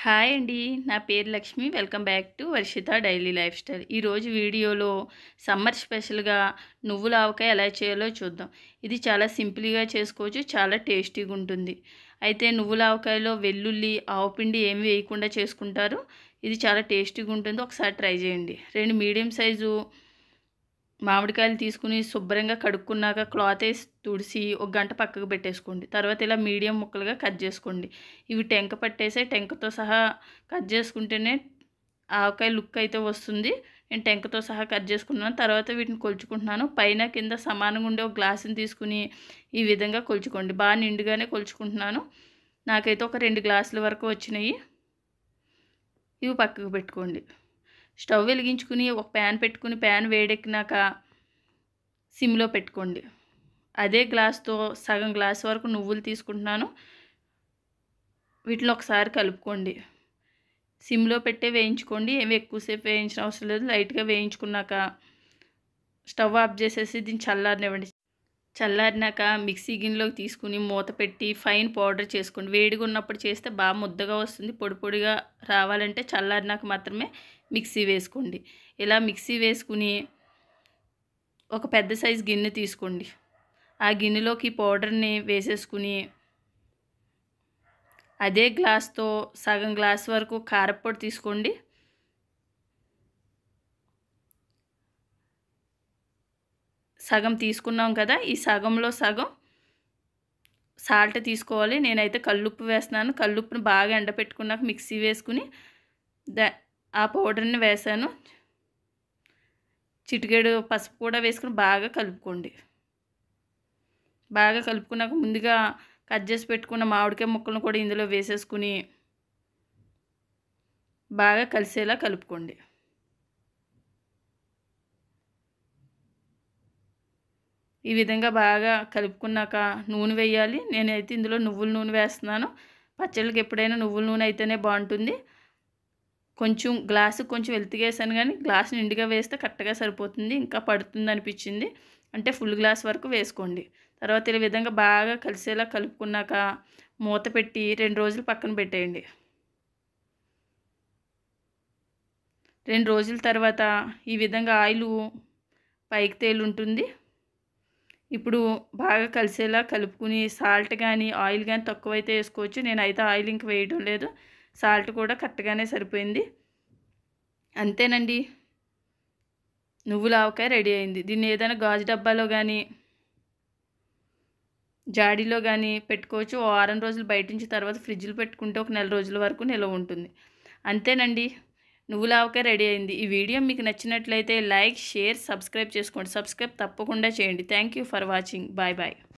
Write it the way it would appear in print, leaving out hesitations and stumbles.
Hi అండి. నా పేరు Lakshmi. Welcome back to Varshita daily life style. ఈరోజు వీడియోలో సమ్మర్ స్పెషల్గా నువ్వుల ఆవకాయ ఎలా చేయాలో చూద్దాం. ఇది చాలా సింపుల్గా చేసుకోవచ్చు, చాలా టేస్టీగా ఉంటుంది. అయితే నువ్వుల ఆవకాయలో వెల్లుల్లి, ఆవపిండి ఏమి వేయకుండా చేసుకుంటారు. ఇది చాలా టేస్టీగా ఉంటుంది. ఒకసారి ట్రై చేయండి. 2 మీడియం సైజు మామిడికాయలు తీసుకుని శుభ్రంగా కడుక్కున్నాక క్లాత్ వేసి తుడిసి ఒక గంట పక్కకు పెట్టేసుకోండి. తర్వాత ఇలా మీడియం ముక్కలుగా కట్ చేసుకోండి. ఇవి టెంక పట్టేసే టెంకతో సహా కట్ చేసుకుంటేనే ఆవకాయ లుక్ అయితే వస్తుంది. నేను టెంకతో సహా కట్ చేసుకున్నాను. తర్వాత వీటిని కొలుచుకుంటున్నాను. పైన కింద సమానంగా ఉండే ఒక గ్లాసుని తీసుకుని ఈ విధంగా కొలుచుకోండి. బాగా నిండుగానే కొలుచుకుంటున్నాను. నాకైతే ఒక 2 గ్లాసుల వరకు వచ్చినాయి. ఇవి పక్కకు పెట్టుకోండి. స్టవ్ వెలిగించుకుని ఒక ప్యాన్ పెట్టుకుని ప్యాన్ వేడెక్కినాక సిమ్లో పెట్టుకోండి. అదే గ్లాస్తో సగం గ్లాస్ వరకు నువ్వులు తీసుకుంటున్నాను. వీటిలో ఒకసారి కలుపుకోండి. సిమ్లో పెట్టే వేయించుకోండి. ఏమి ఎక్కువసేపు వేయించిన అవసరం లేదు. లైట్గా వేయించుకున్నాక స్టవ్ ఆఫ్ చేసేసి దీన్ని చల్లారనివ్వండి. చల్లారినాక మిక్సీ గిన్నెలోకి తీసుకుని మూత పెట్టి ఫైన్ పౌడర్ చేసుకోండి. వేడిగా ఉన్నప్పుడు చేస్తే బాగా ముద్దగా వస్తుంది. పొడి పొడిగా రావాలంటే చల్లారినాక మాత్రమే మిక్సీ వేసుకోండి. ఇలా మిక్సీ వేసుకుని ఒక పెద్ద సైజు గిన్నె తీసుకోండి. ఆ గిన్నెలోకి పౌడర్ని వేసేసుకుని అదే గ్లాస్తో సగం గ్లాస్ వరకు కారప్పొడి తీసుకోండి. సగం తీసుకున్నాం కదా, ఈ సగంలో సగం సాల్ట్ తీసుకోవాలి. నేనైతే కల్లుప్పు వేస్తున్నాను. కల్లుప్పుని బాగా ఎండపెట్టుకున్నాక మిక్సీ వేసుకుని ఆ పౌడర్ని వేసాను. చిటికెడు పసుపు కూడా వేసుకుని బాగా కలుపుకోండి. బాగా కలుపుకున్నాక ముందుగా కట్ చేసి పెట్టుకున్న మామిడికాయ ముక్కలను కూడా ఇందులో వేసేసుకుని బాగా కలిసేలా కలుపుకోండి. ఈ విధంగా బాగా కలుపుకున్నాక నూనె వేయాలి. నేనైతే ఇందులో నువ్వుల నూనె వేస్తున్నాను. పచ్చళ్ళకి ఎప్పుడైనా నువ్వుల నూనె అయితేనే బాగుంటుంది. కొంచెం గ్లాసు కొంచెం వెల్తిగేసాను కానీ గ్లాసు నిండుగా వేస్తే కరెక్ట్గా సరిపోతుంది. ఇంకా పడుతుంది అనిపించింది అంటే ఫుల్ గ్లాస్ వరకు వేసుకోండి. తర్వాత ఈ విధంగా బాగా కలిసేలా కలుపుకున్నాక మూత పెట్టి 2 రోజులు పక్కన పెట్టేయండి. 2 రోజుల తర్వాత ఈ విధంగా ఆయిల్ పైకి తేలుంటుంది. ఇప్పుడు బాగా కలిసేలా కలుపుకుని సాల్ట్ కానీ ఆయిల్ కానీ తక్కువైతే వేసుకోవచ్చు. నేనైతే ఆయిల్ ఇంక వేయడం లేదు. సాల్ట్ కూడా కరెక్ట్గానే సరిపోయింది. అంతేనండి, నువ్వుల ఆవకాయ రెడీ అయింది. దీన్ని ఏదైనా గాజు డబ్బాలో కానీ జాడీలో కానీ పెట్టుకోవచ్చు. ఓ వారం రోజులు బయట నుంచి తర్వాత ఫ్రిడ్జ్లో పెట్టుకుంటే ఒక నెల రోజుల వరకు నిల్వ ఉంటుంది. అంతేనండి, నువ్వుల ఆవకాయ రెడీ అయింది. ఈ వీడియో మీకు నచ్చినట్లయితే లైక్, షేర్, సబ్స్క్రైబ్ చేసుకోండి. సబ్స్క్రైబ్ తప్పకుండా చేయండి. Thank you for watching. Bye bye.